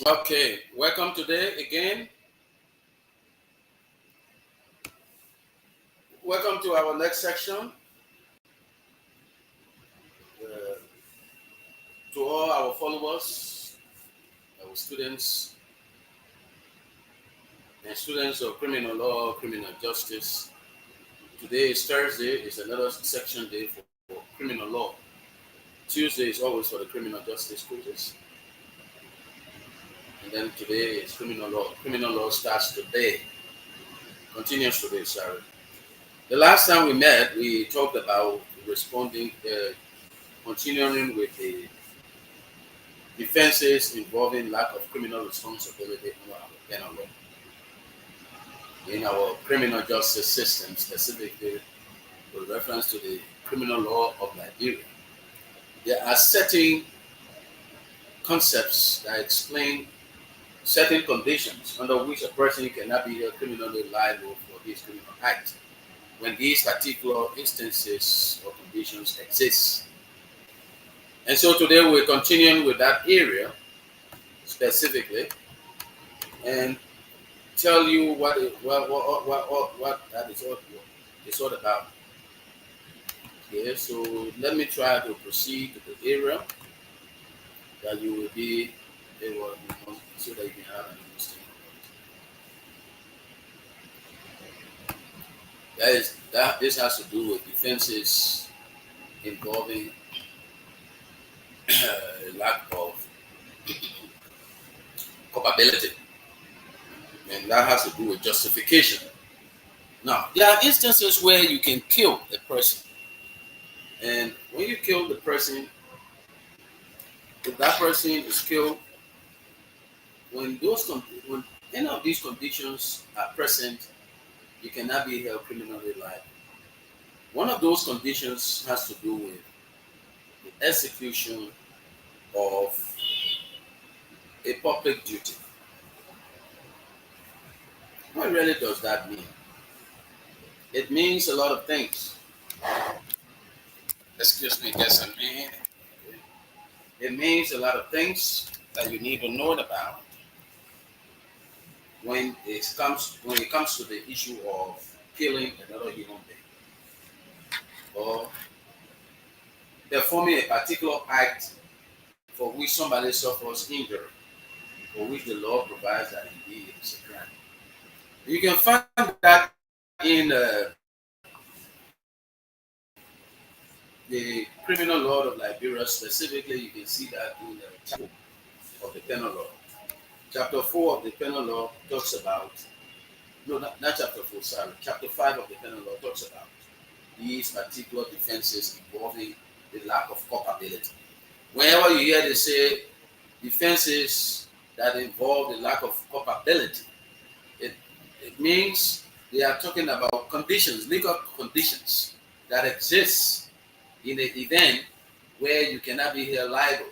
Okay, welcome today again. Welcome to our next section. Uh, to all our followers, our students, and students of criminal law, criminal justice. Today is Thursday, it's another section day for criminal law. Tuesday is always for the criminal justice courses. And then today is criminal law. Criminal law starts today, continues today, sorry. The last time we met, we talked about responding, continuing with the defenses involving lack of criminal responsibility in our penal law, in our criminal justice system, specifically with reference to the criminal law of Liberia. There are certain concepts that explain certain conditions under which a person cannot be held criminally liable for his criminal act when these particular instances or conditions exist. And so today we're continuing with that area specifically and tell you what that is all about. Okay, so let me try to proceed to the area that you will be able to know so that you can have an understanding. That this has to do with defenses involving lack of culpability, and that has to do with justification. Now, there are instances where you can kill a person, and when you kill the person, if that person is killed, when any of these conditions are present, you cannot be held criminally liable. One of those conditions has to do with the execution of a public duty. What really does that mean? It means a lot of things. Excuse me, yes, I mean. It means a lot of things that you need to know about when it comes to the issue of killing another human being or performing a particular act for which somebody suffers injury, for which the law provides that indeed it is a crime. You can find that in the criminal law of Liberia specifically. You can see that in chapter 4 of the penal law. Chapter 4 of the penal law talks about, no, not chapter 4, sorry, chapter 5 of the penal law talks about these particular defenses involving the lack of culpability. Whenever you hear they say defenses that involve the lack of culpability, it, it means they are talking about conditions, legal conditions that exist in an event where you cannot be held liable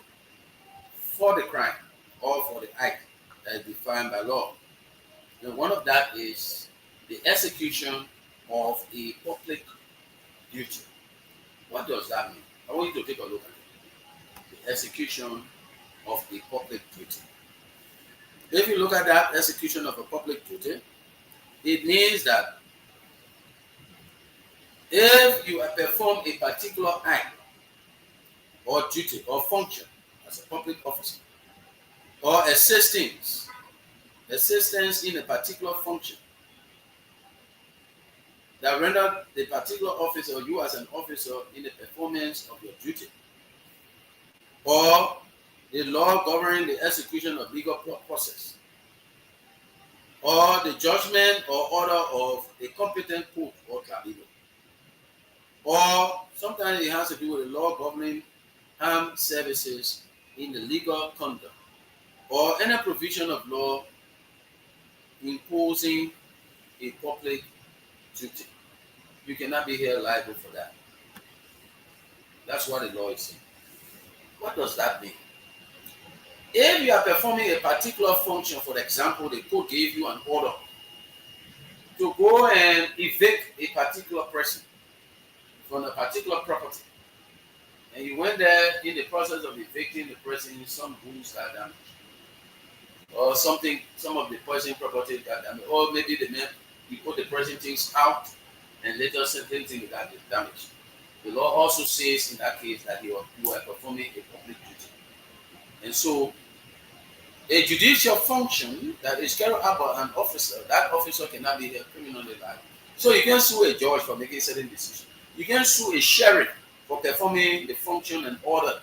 for the crime or for the act that is defined by law. And one of that is the execution of a public duty. What does that mean? I want you to take a look at it. The execution of a public duty. If you look at that execution of a public duty, it means that if you perform a particular act or duty or function as a public officer, or assistance in a particular function that rendered the particular officer or you as an officer in the performance of your duty, or the law governing the execution of legal process, or the judgment or order of a competent court or tribunal, or sometimes it has to do with the law governing armed services in the legal conduct, or any provision of law imposing a public duty. You cannot be held liable for that. That's what the law is saying. What does that mean? If you are performing a particular function, for example, the court gave you an order to go and evict a particular person from a particular property, and you went there in the process of evicting the person, some goods got damaged. or something, some of the person property got damaged, or maybe the man, you put the person things out and later certain things got damaged. The law also says in that case that you are performing a public duty. And so a judicial function that is carried out by an officer, that officer cannot be held criminally liable. So you can sue a judge for making certain decisions. You can sue a sheriff for performing the function and order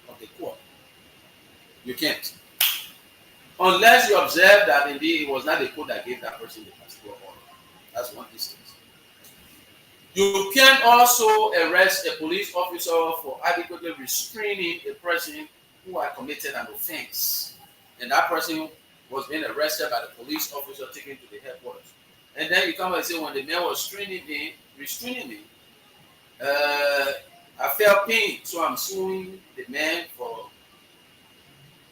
of the court. You can't. Unless you observe that indeed it was not the court that gave that person the particular order. That's one instance. You can also arrest a police officer for adequately restraining a person who had committed an offense. And that person was being arrested by the police officer taken to the headquarters. And then you come and say, when the man was restraining me, I felt pain, so I'm suing the man for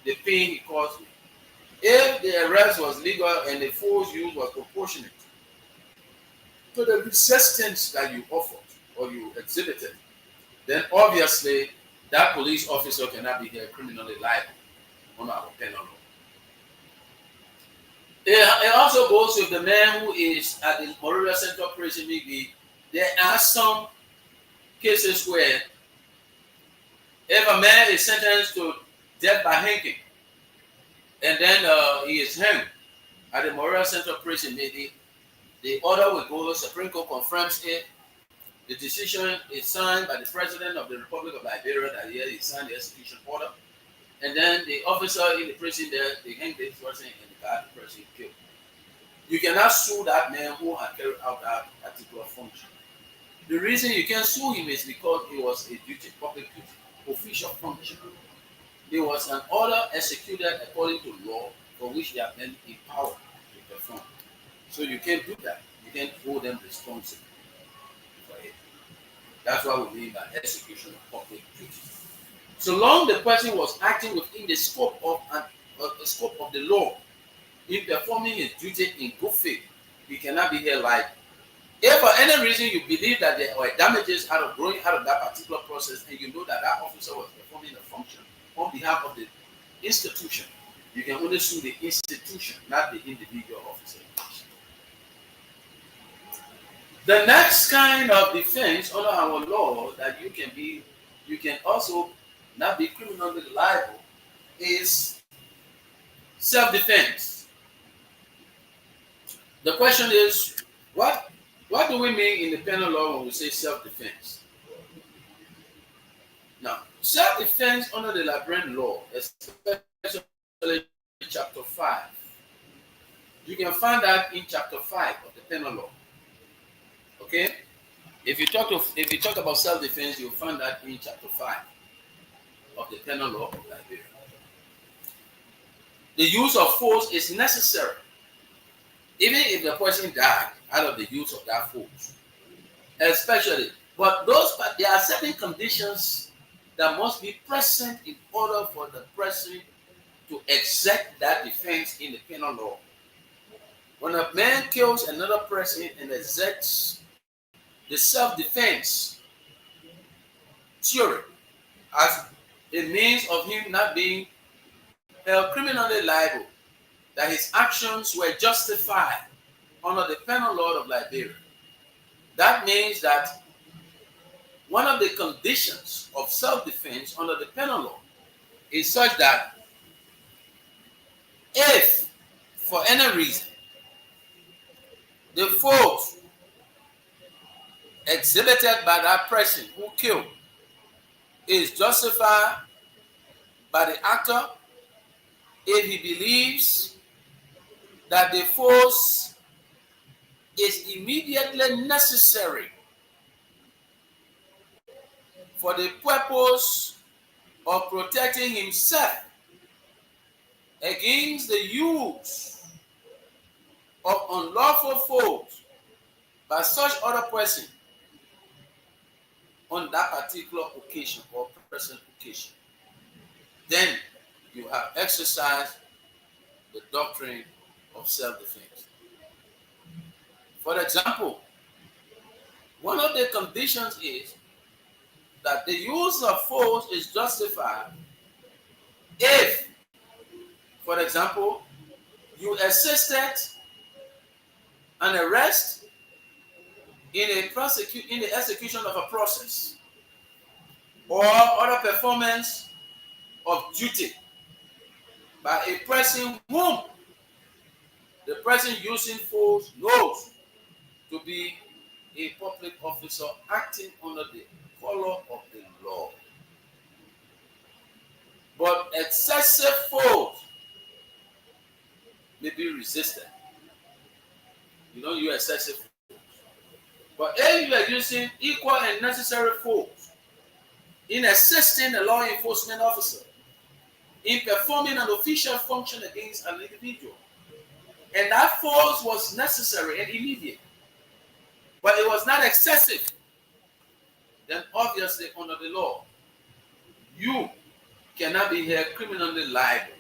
the pain he caused me. If the arrest was legal and the force used was proportionate to the resistance that you offered or you exhibited, then obviously that police officer cannot be held criminally liable on our penal law. It also goes with the man who is at the Morelia Central Prison. Maybe there are some cases where if a man is sentenced to death by hanging, and then he is hanged at the Morelia Central Prison, maybe the order will go, the Supreme Court confirms it, the decision is signed by the President of the Republic of Liberia that he signed the execution order, and then the officer in the prison there, they hang this person and the guard the person killed. You cannot sue that man who had carried out that particular function. The reason you can sue him is because it was a duty, public duty, official function. There was an order executed according to law for which they have been empowered to perform. So you can't do that. You can't hold them responsible for it. That's what we mean by execution of public duty. So long the person was acting within the scope of the law, in performing his duty in good faith, he cannot be held liable. If for any reason you believe that there were damages growing out of that particular process, and you know that that officer was performing a function on behalf of the institution, you can only sue the institution, not the individual officer. The next kind of defense under our law that you can also not be criminally liable is self-defense. The question is, what do we mean in the penal law when we say self-defense? Now, self-defense under the Liberian law, especially chapter 5, you can find that in chapter 5 of the penal law. Okay? If you talk about self-defense, you'll find that in chapter 5 of the penal law of Liberia. The use of force is necessary, even if the person died out of the use of that force. Especially, but there are certain conditions that must be present in order for the person to exact that defense in the penal law. When a man kills another person and exacts the self-defense theory as a means of him not being held criminally liable, that his actions were justified under the penal law of Liberia. That means that one of the conditions of self-defense under the penal law is such that if, for any reason, the force exhibited by that person who killed is justified by the actor, if he believes that the force is immediately necessary for the purpose of protecting himself against the use of unlawful force by such other person on that particular occasion or present occasion, then you have exercised the doctrine of self-defense. For example, one of the conditions is that the use of force is justified if, for example, You assisted an arrest in the execution of a process or other performance of duty by a person whom the person using force knows to be a public officer acting under the color of the law. But excessive force may be resisted. You don't use excessive force. But if you are using equal and necessary force in assisting a law enforcement officer in performing an official function against an individual, and that force was necessary and immediate, but it was not excessive, then obviously under the law, you cannot be held criminally liable.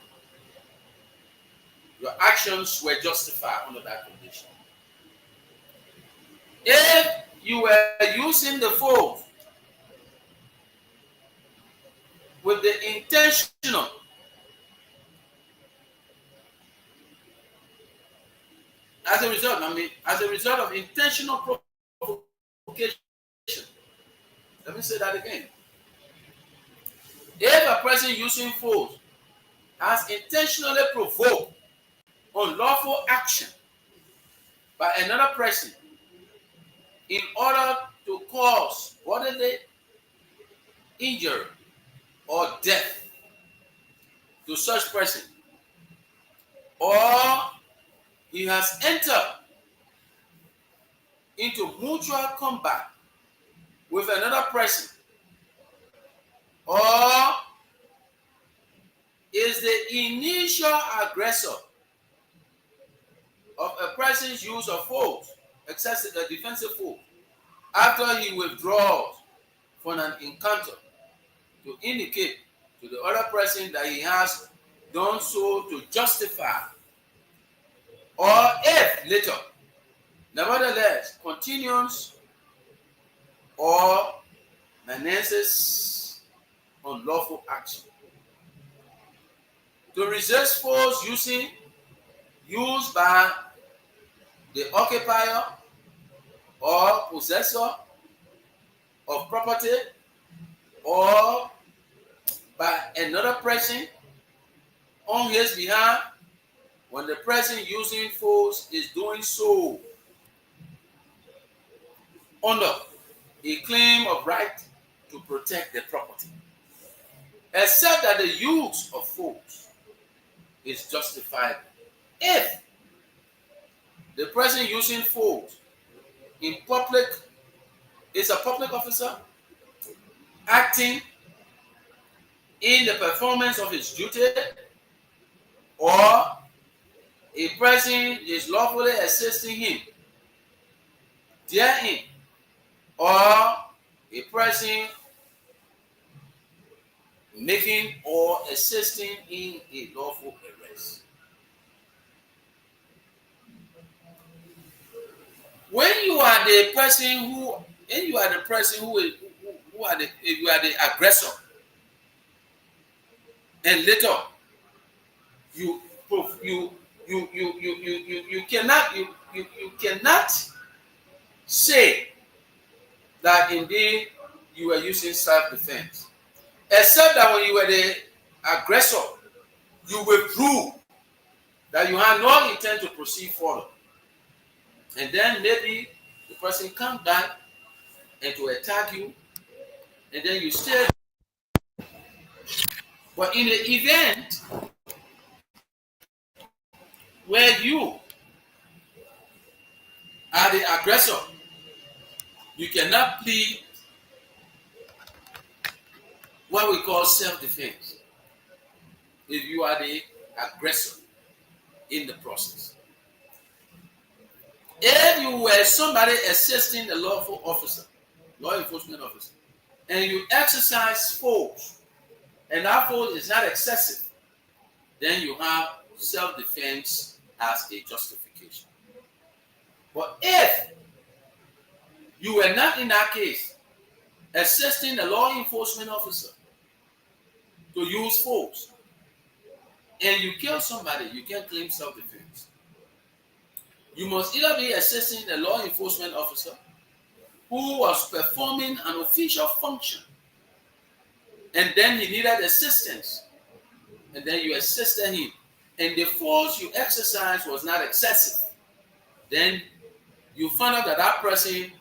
Your actions were justified under that condition. If you were using the force with the intentional as a result of intentional provocation. Let me say that again. If a person using force has intentionally provoked unlawful action by another person in order to cause bodily injury or death to such person, or he has entered into mutual combat with another person, or is the initial aggressor of a person's use of force, excessive defensive force, after he withdraws from an encounter to indicate to the other person that he has done so to justify, or if later, nevertheless, continues or menaces unlawful action. To resist force used by the occupier or possessor of property or by another person on his behalf, when the person using force is doing so under a claim of right to protect the property, except that the use of force is justified if the person using force in public is a public officer acting in the performance of his duty, or a person is lawfully assisting him therein, or a person making or assisting in a lawful arrest. When you are the person who are the aggressor, and later you cannot say that indeed you were using self-defense, except that when you were the aggressor, you withdrew, that you had no intent to proceed further, and then maybe the person comes back and to attack you, and then you stay. But in the event where you are the aggressor, you cannot plead what we call self-defense if you are the aggressor in the process. If you were somebody assisting a lawful officer, law enforcement officer, and you exercise force, and that force is not excessive, then you have self-defense as a justification. But if you were not in that case assisting a law enforcement officer to use force, and you kill somebody, you can't claim self-defense. You must either be assisting a law enforcement officer who was performing an official function, and then he needed assistance, and then you assisted him, and the force you exercised was not excessive. Then you found out that that person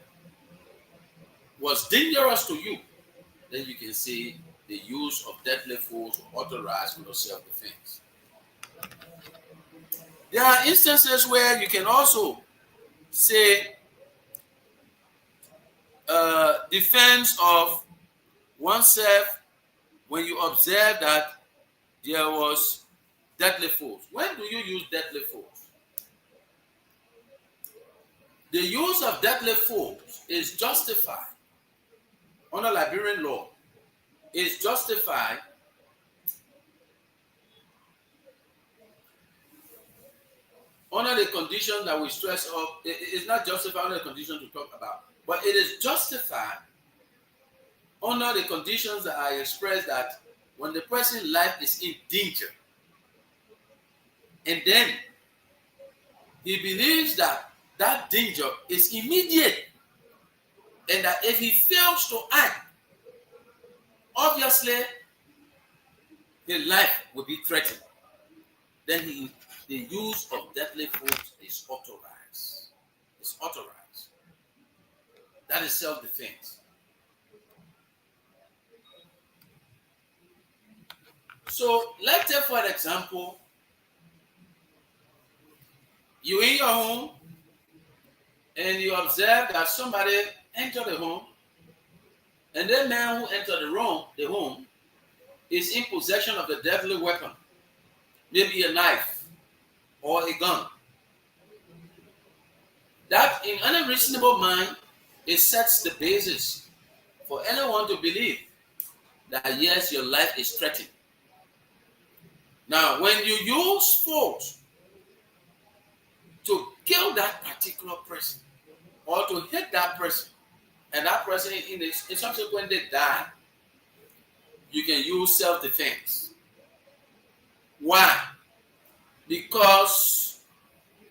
was dangerous to you. Then you can say the use of deadly force authorized for self-defense. There are instances where you can also say defense of oneself when you observe that there was deadly force. When do you use deadly force? The use of deadly force is justified under Liberian law. Is justified under the condition that we stress up. It is not justified under the condition to talk about, but it is justified under the conditions that I expressed, that when the person's life is in danger, and then he believes that that danger is immediate, and that if he fails to act, obviously his life will be threatened, then the use of deadly force is authorized. It's authorized. That is self-defense. So let's take, for example, you in your home and you observe that somebody entered the home, and the man who entered the home is in possession of a deadly weapon, maybe a knife or a gun. That in any reasonable mind, it sets the basis for anyone to believe that yes, your life is threatened. Now, when you use force to kill that particular person or to hit that person, and that person in subsequently die, you can use self-defense. Why? Because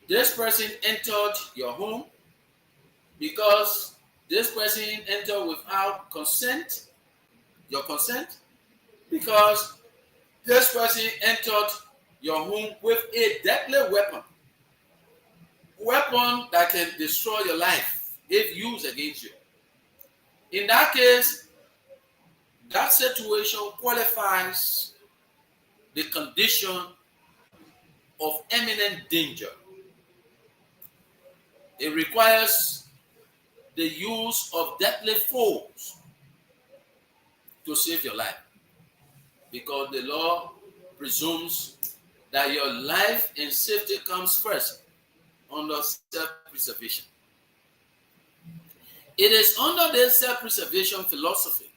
this person entered your home, because this person entered without consent, your consent, because this person entered your home with a deadly weapon that can destroy your life if used against you. In that case, that situation qualifies the condition of imminent danger. It requires the use of deadly force to save your life, because the law presumes that your life and safety comes first under self-preservation. It is under this self-preservation philosophy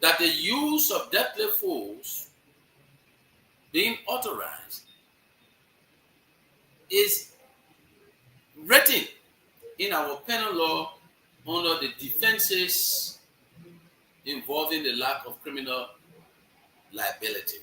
that the use of deadly force being authorized is written in our penal law under the defenses involving the lack of criminal liability.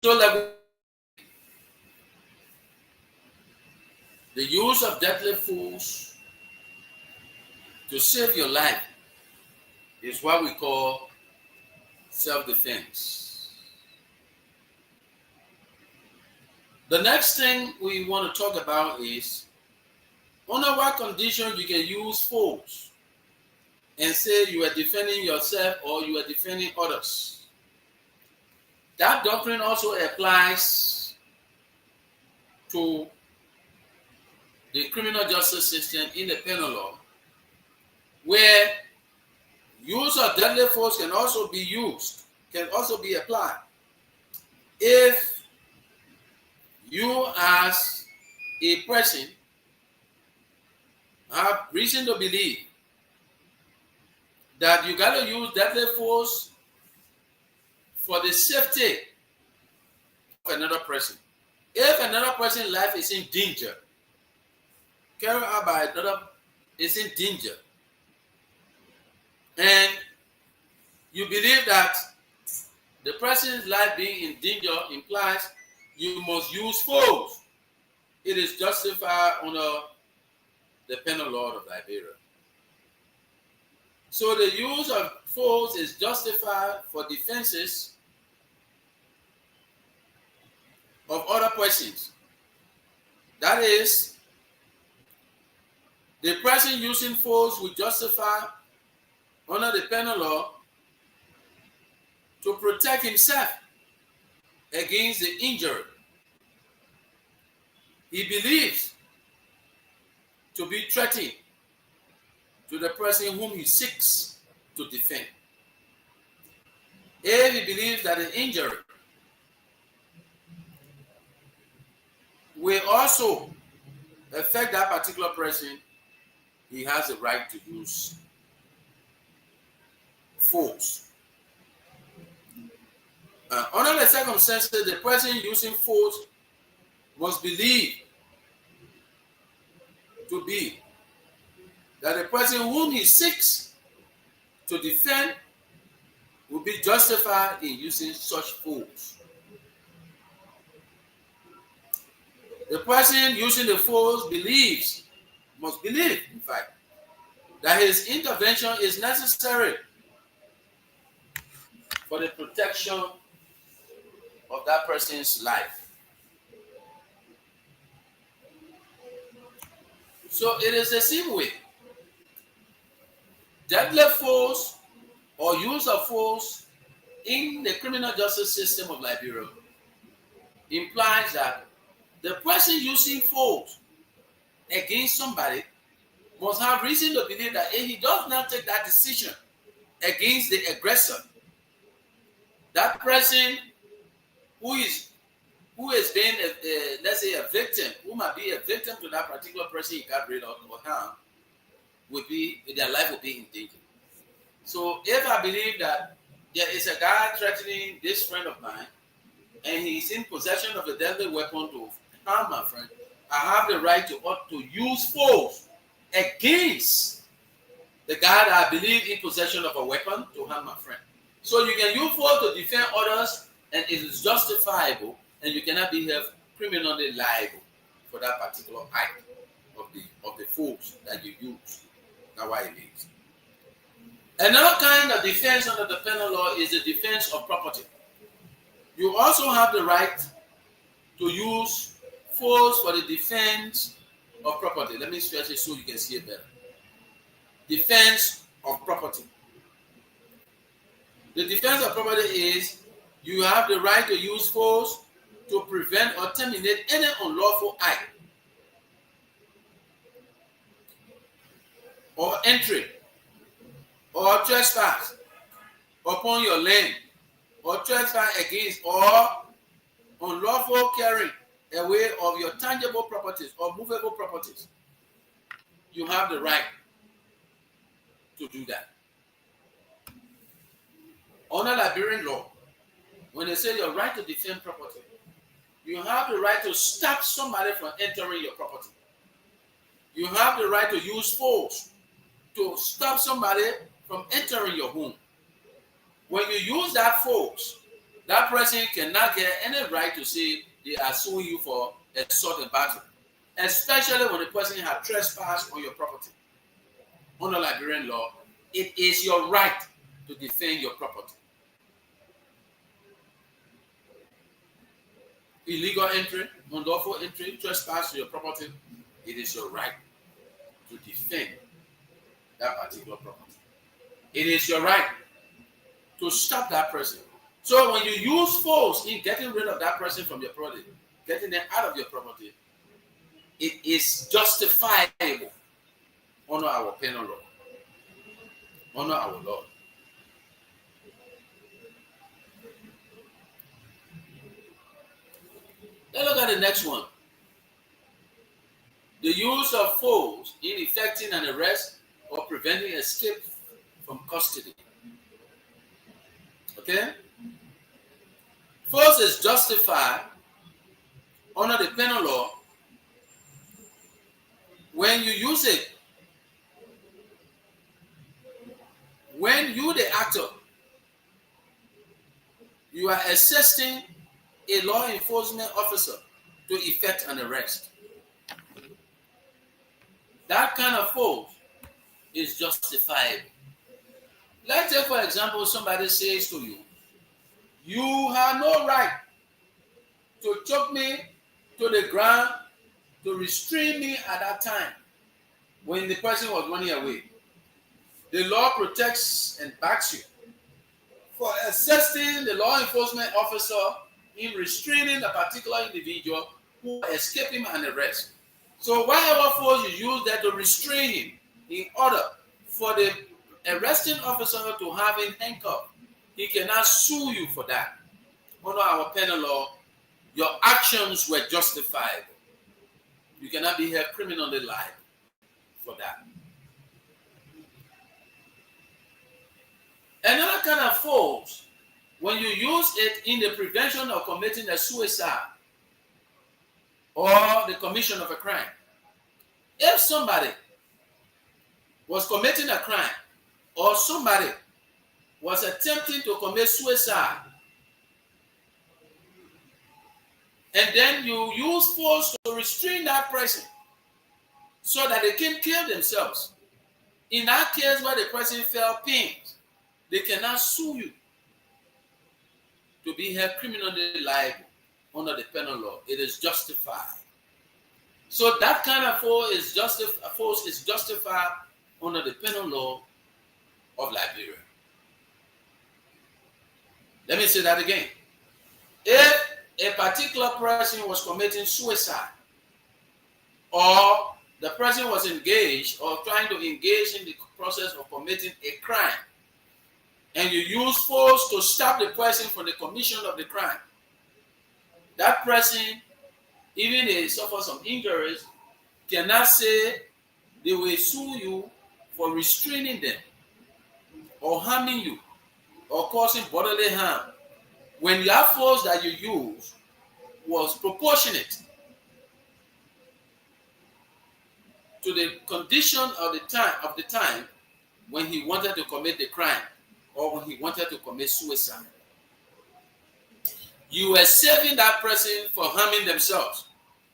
So like the use of deadly force to save your life is what we call self-defense. The next thing we want to talk about is under what conditions you can use force and say you are defending yourself or you are defending others. That doctrine also applies to the criminal justice system in the penal law, where use of deadly force can also be used, can also be applied. If you as a person have reason to believe that you got to use deadly force for the safety of another person. If another person's life is in danger, carried out by another is in danger, and you believe that the person's life being in danger implies you must use force, it is justified under the penal law of Liberia. So the use of force is justified for defenses of other persons. That is, the person using force will justify under the penal law to protect himself against the injury he believes to be threatening to the person whom he seeks to defend. If he believes that the injury will also affect that particular person, he has the right to use force. Under the circumstances, the person using force must believe to be that the person whom he seeks to defend will be justified in using such force. The person using the force must believe, in fact, that his intervention is necessary for the protection of that person's life. So it is the same way. Deadly force or use of force in the criminal justice system of Liberia implies that the person using force against somebody must have reason to believe that if he does not take that decision against the aggressor, that person who has been let's say a victim, who might be a victim to that particular person he got rid of or harm, their life will be in danger. So if I believe that there is a guy threatening this friend of mine and he's in possession of a deadly weapon to harm my friend, I have the right to use force against the guy that I believe in possession of a weapon to harm my friend. So you can use force to defend others, and it is justifiable, and you cannot be held criminally liable for that particular act of the force that you use. That's why it is. Another kind of defense under the penal law is the defense of property. You also have the right to use force for the defense of property. Let me stretch it so you can see it better. Defense of property. The defense of property is you have the right to use force to prevent or terminate any unlawful act or entry or trespass upon your land, or trespass against or unlawful carrying away of your tangible properties or movable properties. You have the right to do that. Under Liberian law, when they say your right to defend property, you have the right to stop somebody from entering your property. You have the right to use force to stop somebody from entering your home. When you use that force, that person cannot get any right to say they are suing you for assault and battery, especially when the person has trespassed on your property. Under Liberian law, it is your right to defend your property. Illegal entry, unlawful entry, trespass to your property, it is your right to defend that particular property. It is your right to stop that person. So when you use force in getting rid of that person from your property, getting them out of your property, it is justifiable under our penal law, under our law. Let's look at the next one. The use of force in effecting an arrest or preventing escape from custody. Okay? Force is justified under the penal law when you use it. When you, the actor, you are assisting a law enforcement officer to effect an arrest. That kind of force is justified. Let's say, for example, somebody says to you, you have no right to choke me to the ground, to restrain me at that time when the person was running away. The law protects and backs you for assisting the law enforcement officer in restraining a particular individual who is escaping an arrest. So whatever force you use there to restrain him in order for the arresting officer to have him handcuffed, he cannot sue you for that. Under our penal law, your actions were justified. You cannot be held criminally liable for that. Another kind of force, when you use it in the prevention of committing a suicide or the commission of a crime. If somebody was committing a crime or somebody was attempting to commit suicide, and then you use force to restrain that person so that they can kill themselves. In that case where the person felt pain, they cannot sue you to be held criminally liable under the penal law. It is justified. So that kind of force is justified under the penal law of Liberia. Let me say that again. If a particular person was committing suicide, or the person was engaged or trying to engage in the process of committing a crime, and you use force to stop the person from the commission of the crime, that person, even if they suffer some injuries, cannot say they will sue you for restraining them or harming you or causing bodily harm when that force that you use was proportionate to the condition of the time when he wanted to commit the crime or when he wanted to commit suicide. You were saving that person from harming themselves.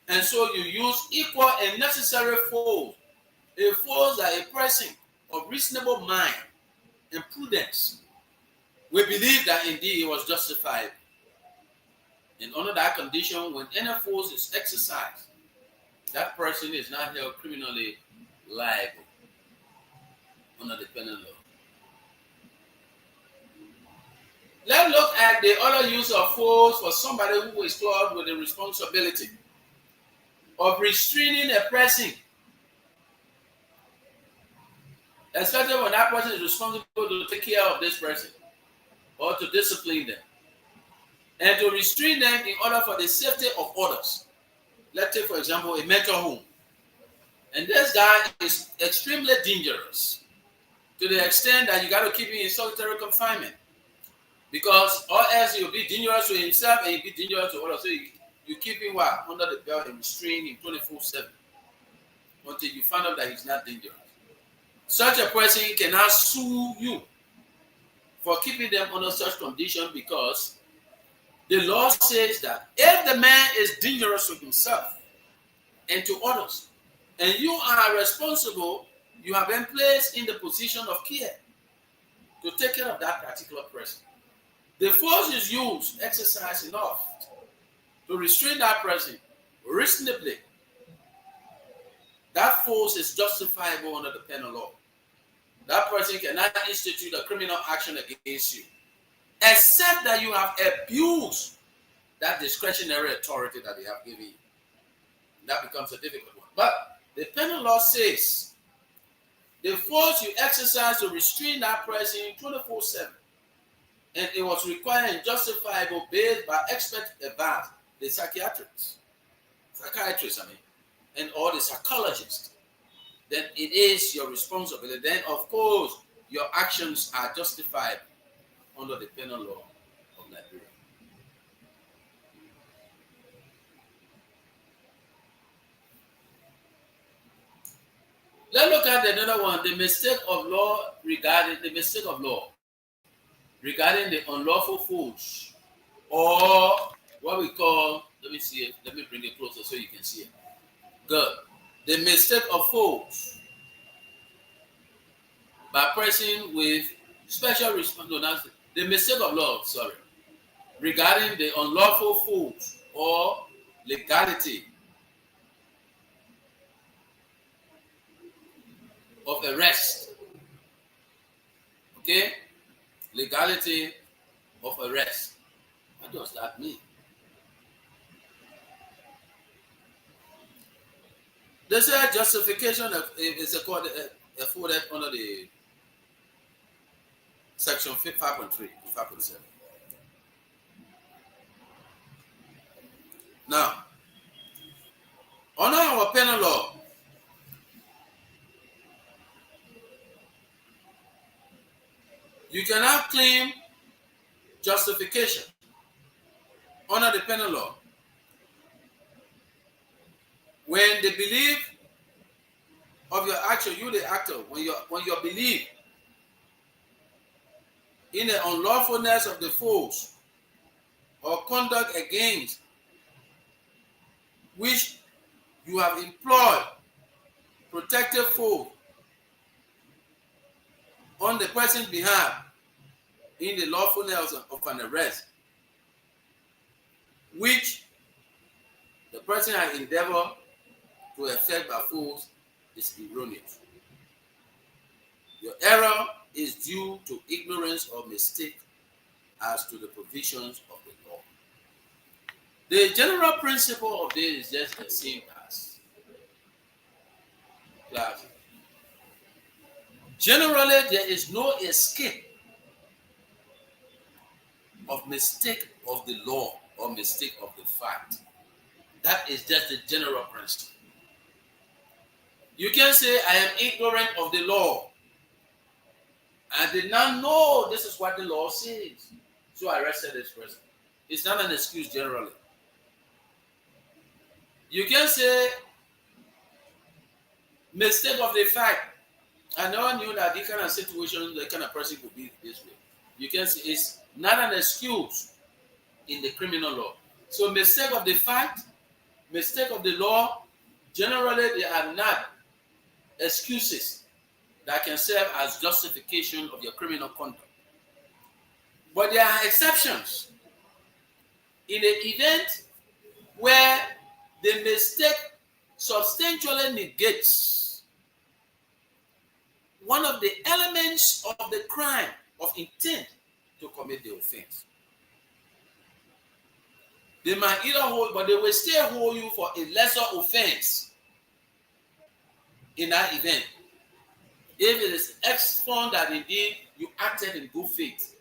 And so you use equal and necessary force, a force that a person of reasonable mind and prudence will believe that indeed it was justified. And under that condition, when any force is exercised, that person is not held criminally liable under the penal law. Let's look at the other use of force for somebody who is clothed with the responsibility of restraining a person, especially when that person is responsible to take care of this person or to discipline them and to restrain them in order for the safety of others. Let's take, for example, a mental home. And this guy is extremely dangerous to the extent that you got to keep him in solitary confinement. Because or else he'll be dangerous to himself and he'll be dangerous to others. So you keep him under the belt and restrain him 24/7 until you find out that he's not dangerous. Such a person cannot sue you for keeping them under such condition because The law says that if the man is dangerous to himself and to others, and you are responsible, you have been placed in the position of care to take care of that particular person. The force is used, exercise enough to restrain that person reasonably. That force is justifiable under the penal law. That person cannot institute a criminal action against you, except that you have abused that discretionary authority that they have given you. That becomes a difficult one. But the penal law says the force you exercise to restrain that person 24/7, and it was required and justifiable based by expert advice, the psychiatrists, and all the psychologists. Then it is your responsibility. Then, of course, your actions are justified under the penal law of Nigeria. Let's look at another one, the mistake of law regarding the unlawful force, or what we call, let me bring it closer so you can see it. Good. The mistake of force by person with special responsibility. The mistake of law, regarding the unlawful force or legality of arrest. Okay? Legality of arrest. What does that mean? They say justification is afforded under the section 5.3 to 5.7. Now, under our penal law, you cannot claim justification under the penal law when the belief of your action, you the actor, when your belief in the unlawfulness of the force or conduct against which you have employed protective force on the person's behalf in the lawfulness of an arrest, which the person has endeavored to effect by force, is erroneous. Your error is due to ignorance or mistake as to the provisions of the law. The general principle of this is just the same as class. Generally, there is no escape of mistake of the law or mistake of the fact. That is just the general principle. You can say, I am ignorant of the law. I did not know this is what the law says, so I arrested this person. It's not an excuse generally. You can say, mistake of the fact. I never knew that this kind of situation, the kind of person could be this way. You can say it's not an excuse in the criminal law. So mistake of the fact, mistake of the law, generally they are not excuses that can serve as justification of your criminal conduct. But there are exceptions. In the event where the mistake substantially negates one of the elements of the crime of intent to commit the offense. They might either hold, but they will still hold you for a lesser offense in that event. If it is found that indeed you acted in good faith.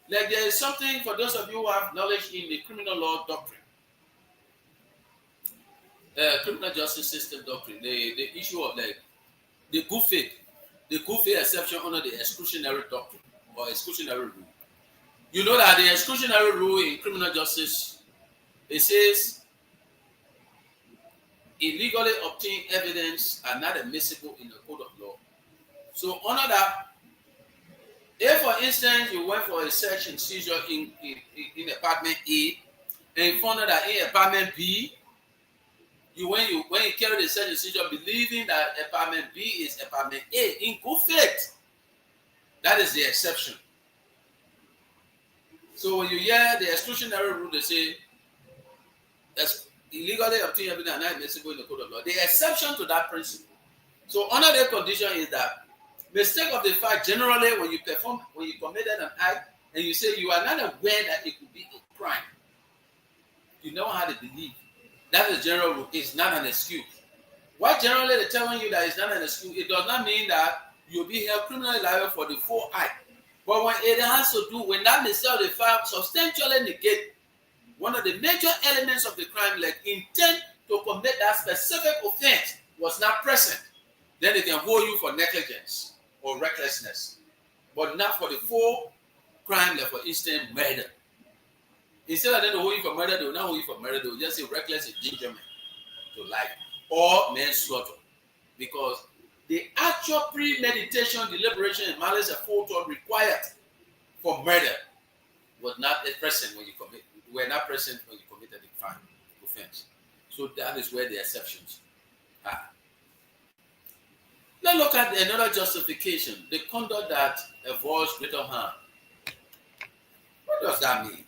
Like there is something for those of you who have knowledge in the criminal law doctrine, criminal justice system doctrine, the issue of like the good faith exception under the exclusionary doctrine or exclusionary rule. You know that the exclusionary rule in criminal justice, it says illegally obtained evidence are not admissible in the code of law. So under that, If, for instance, you went for a search and seizure in apartment A, and you found out that in apartment B, when you carry the search and seizure believing that apartment B is apartment A in good faith, that is the exception. So when you hear the exclusionary rule, they say that's illegally obtained evidence and not admissible in the code of law. The exception to that principle. So under the condition is that mistake of the fact generally when you committed an act and you say you are not aware that it could be a crime, you know how to believe. That is general rule. It's not an excuse. Why generally they're telling you that it's not an excuse, it does not mean that you'll be held criminally liable for the full act. But when it has to do, when that mistake of the fact substantially negate one of the major elements of the crime, like intent to commit that specific offense, was not present, then they can hold you for negligence or recklessness, but not for the full crime, like for instance, murder. Instead of them to hold you for murder, they will not hold you for murder, they will just say reckless endangerment to life or manslaughter. Because the actual premeditation, deliberation, and malice aforethought required for murder was not present when you committed the crime offense. So that is where the exceptions are. Let's look at another justification, the conduct that avoids greater harm. What does that mean?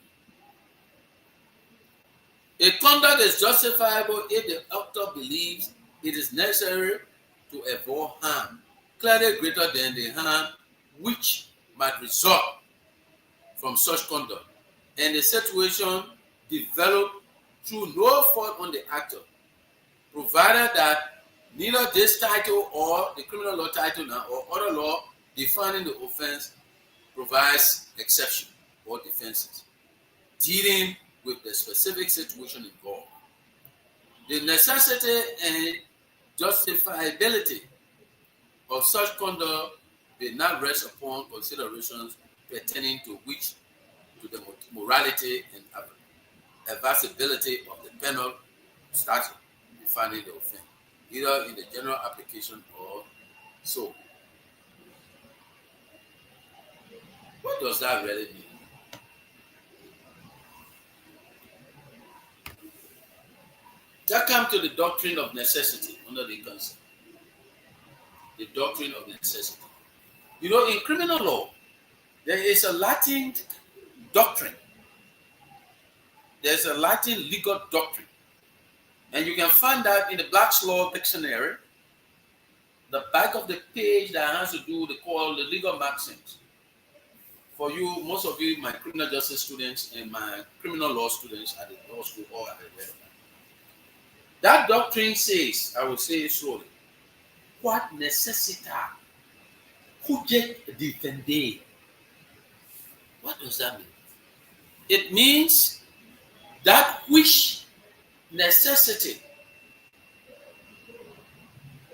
A conduct is justifiable if the author believes it is necessary to avoid harm, clearly greater than the harm which might result from such conduct, and the situation developed through no fault on the actor, provided that neither this title or the criminal law title now or other law defining the offense provides exception or defenses dealing with the specific situation involved. The necessity and justifiability of such conduct may not rest upon considerations pertaining to the morality and advisability of the penal statute defining the offense, either in the general application or so. What does that really mean? That comes to the doctrine of necessity under the concept. The doctrine of necessity. You know, in criminal law, there is a Latin doctrine. There's a Latin legal doctrine. And you can find that in the Black's Law Dictionary, the back of the page that has to do with the legal maxims. For you, most of you, my criminal justice students and my criminal law students at the law school or at the red. That doctrine says, I will say it slowly, quod necessita cujet defende. What does that mean? It means that which necessity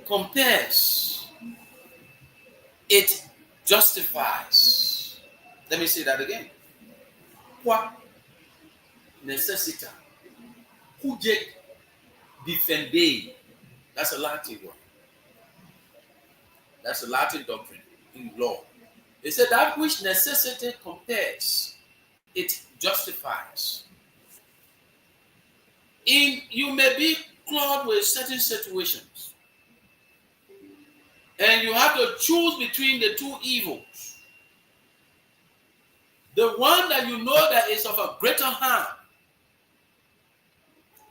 compares, it justifies. Let me say that again. Quod necessita cujet defende. That's a Latin word. That's a Latin doctrine in law. It said that which necessity compares, it justifies. You may be clothed with certain situations, and you have to choose between the two evils. The one that you know that is of a greater harm,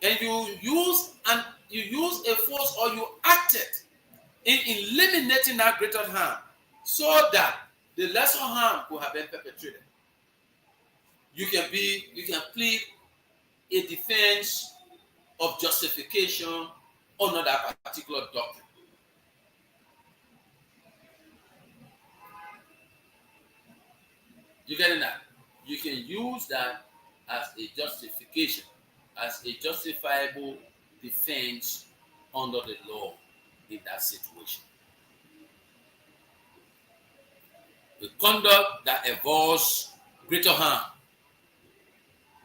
and you use a force or you acted in eliminating that greater harm so that the lesser harm could have been perpetrated. You can plead a defense of justification under that particular doctrine. You getting that? You can use that as a justification, as a justifiable defense under the law in that situation. The conduct that involves greater harm.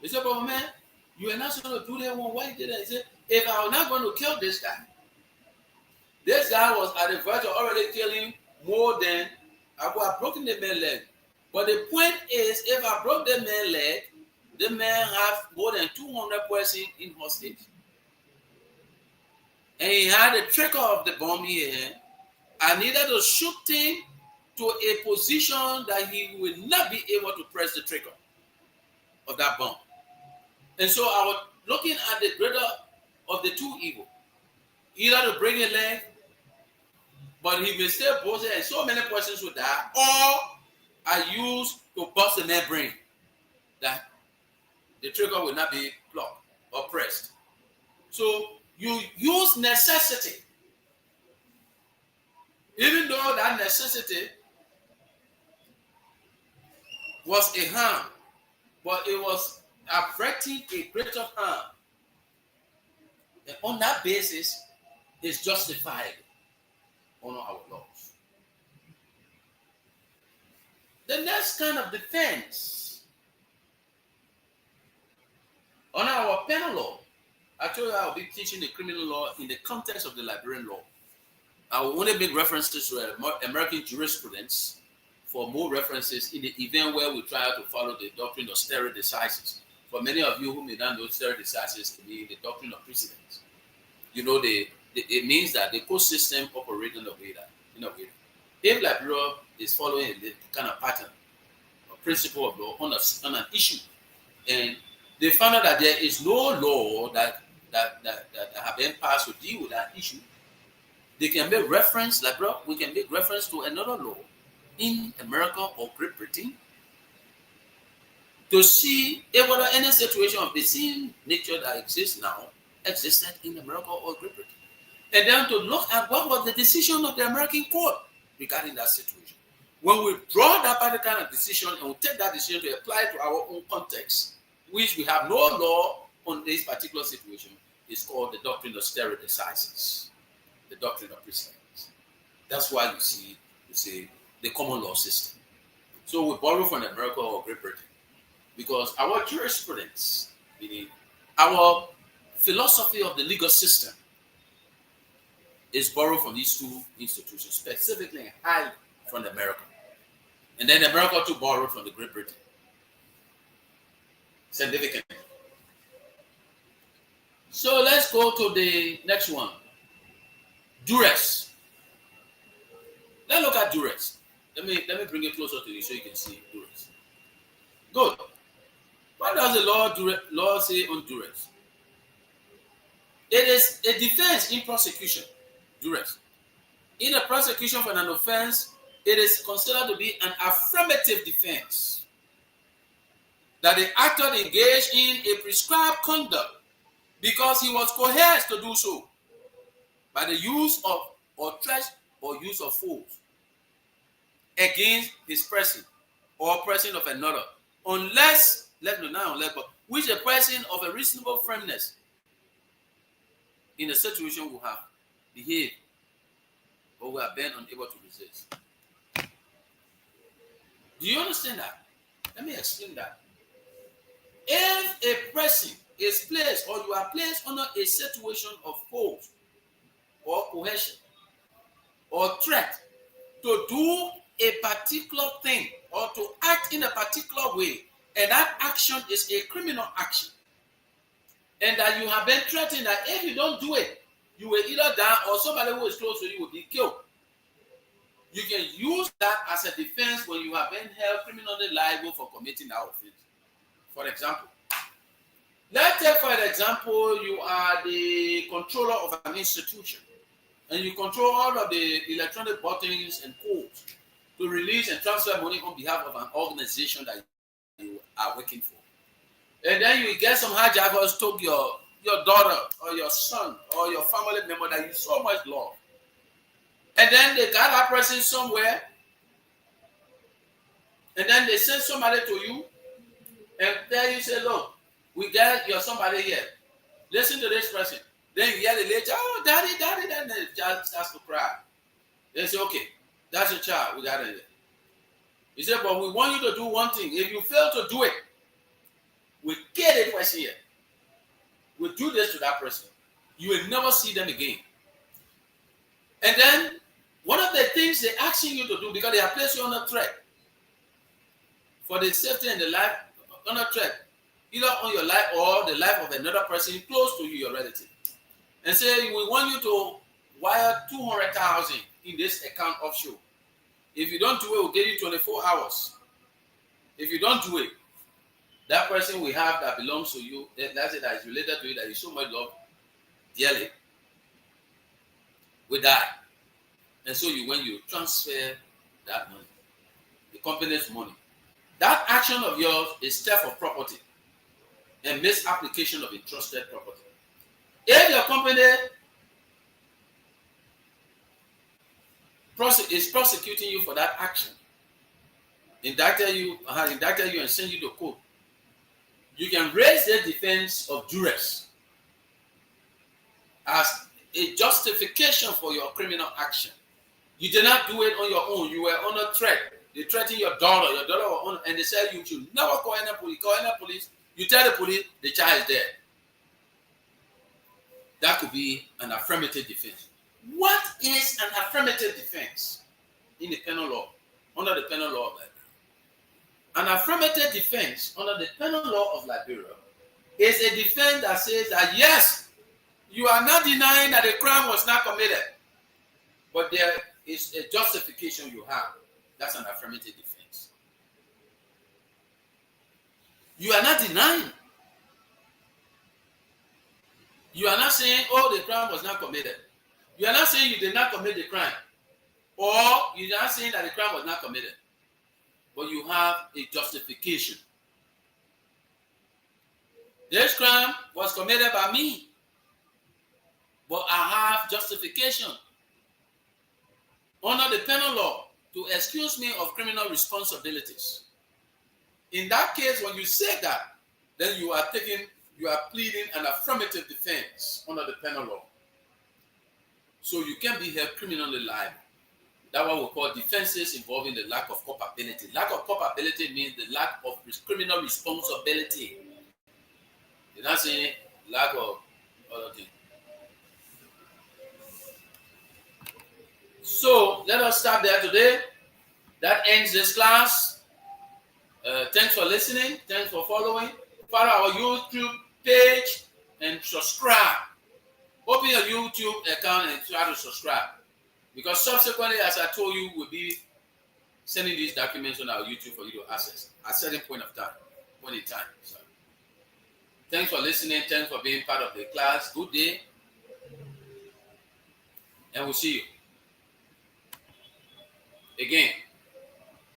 You say, but man, you are not going to do that one. Why did I say, if I was not going to kill this guy was at the verge of already killing more than I would have broken the man's leg. But the point is, if I broke the man's leg, the man have more than 200 persons in hostage. And he had a trigger of the bomb here. I needed to shoot him to a position that he will not be able to press the trigger of that bomb. And so I was looking at the greater of the two evils. Either to break a leg, but he may still bust it and so many persons will die, or I use to bust the man's brain that the trigger will not be plucked or pressed. So you use necessity. Even though that necessity was a harm, but it was averting a greater harm. And on that basis, it's justified under our laws. The next kind of defense on our penal law, I told you I'll be teaching the criminal law in the context of the Liberian law. I will only make references to American jurisprudence for more references in the event where we try to follow the doctrine of stare decisis. For many of you who may not know stare decisis to be the doctrine of precedence, you know, it means that the court system operates in a way that, if Liberia is following the kind of pattern or principle of law on an issue, and they found out that there is no law that have been passed to deal with that issue, they can make reference, we can make reference to another law in America or Great Britain to see if whether any situation of the same nature that exists now existed in America or Great Britain. And then to look at what was the decision of the American court regarding that situation. When we draw that particular decision and we take that decision to apply to our own context, which we have no law on this particular situation, is called the doctrine of stare decisis, the doctrine of precedence. That's why you see the common law system. So we borrow from America or Great Britain because our jurisprudence, meaning our philosophy of the legal system, is borrowed from these two institutions, specifically high from America. And then America too borrowed from the Great Britain. Significantly. So let's go to the next one. Duress. Let's look at duress. Let me bring it closer to you so you can see duress. Good. What does the law say on duress? It is a defense in prosecution. Duress. In a prosecution for an offense, it is considered to be an affirmative defense that the actor engaged in a prescribed conduct because he was coerced to do so by the use of or threat or use of force against his person or person of another, unless which a person of a reasonable firmness in a situation will have behaved or we have been unable to resist. Do you understand that? Let me explain that. If a person is placed or you are placed under a situation of force or coercion or threat to do a particular thing or to act in a particular way, and that action is a criminal action, and that you have been threatened that if you don't do it, you will either die or somebody who is close to you will be killed. You can use that as a defense when you have been held criminally liable for committing that offense. For example, let's take for example, you are the controller of an institution and you control all of the electronic buttons and codes to release and transfer money on behalf of an organization that you are working for. And then you get some hijackers took your daughter or your son or your family member that you so much love. And then they got that person somewhere. And then they send somebody to you. And then you say, look, we got your somebody here. Listen to this person. Then you hear the lady, oh, daddy. Then the child starts to cry. They say, okay, that's your child. We got it. He said, but we want you to do one thing. If you fail to do it, we get the person here. We do this to that person. You will never see them again. And then one of the things they're asking you to do, because they have placed you under threat, for the safety and the life under threat, either on your life or the life of another person close to you, your relative, and say, we want you to wire 200,000 in this account offshore. If you don't do it, we'll give you 24 hours. If you don't do it, that person we have that belongs to you, that's it, that is related to you, that you so much love dearly, will die. And so when you transfer that money, the company's money, that action of yours is theft of property and misapplication of entrusted property. If your company is prosecuting you for that action, indicted you and send you to court, you can raise the defense of duress as a justification for your criminal action. You did not do it on your own. You were under threat. They threatened your daughter. Your daughter was on, and they said you should never call any police. Call any police. You tell the police the child is dead. That could be an affirmative defense. What is an affirmative defense in the penal law, under the penal law of Liberia? An affirmative defense under the penal law of Liberia is a defense that says that yes, you are not denying that the crime was not committed, but there is a justification you have. That's an affirmative defense. You are not denying. You are not saying, oh, the crime was not committed. You are not saying you did not commit the crime. Or you are not saying that the crime was not committed. But you have a justification. This crime was committed by me. But I have justification under the penal law to excuse me of criminal responsibilities. In that case, when you say that, then you are pleading an affirmative defense under the penal law. So you can be held criminally liable. That's what we call defenses involving the lack of culpability. Lack of culpability means the lack of criminal responsibility. You're not saying lack of other things. So let us stop there today. That ends this class. Thanks for listening. Thanks for following. Follow our YouTube page and subscribe. Open your YouTube account and try to subscribe. Because subsequently, as I told you, we'll be sending these documents on our YouTube for you to access at a certain point in time. So, thanks for listening. Thanks for being part of the class. Good day. And we'll see you again.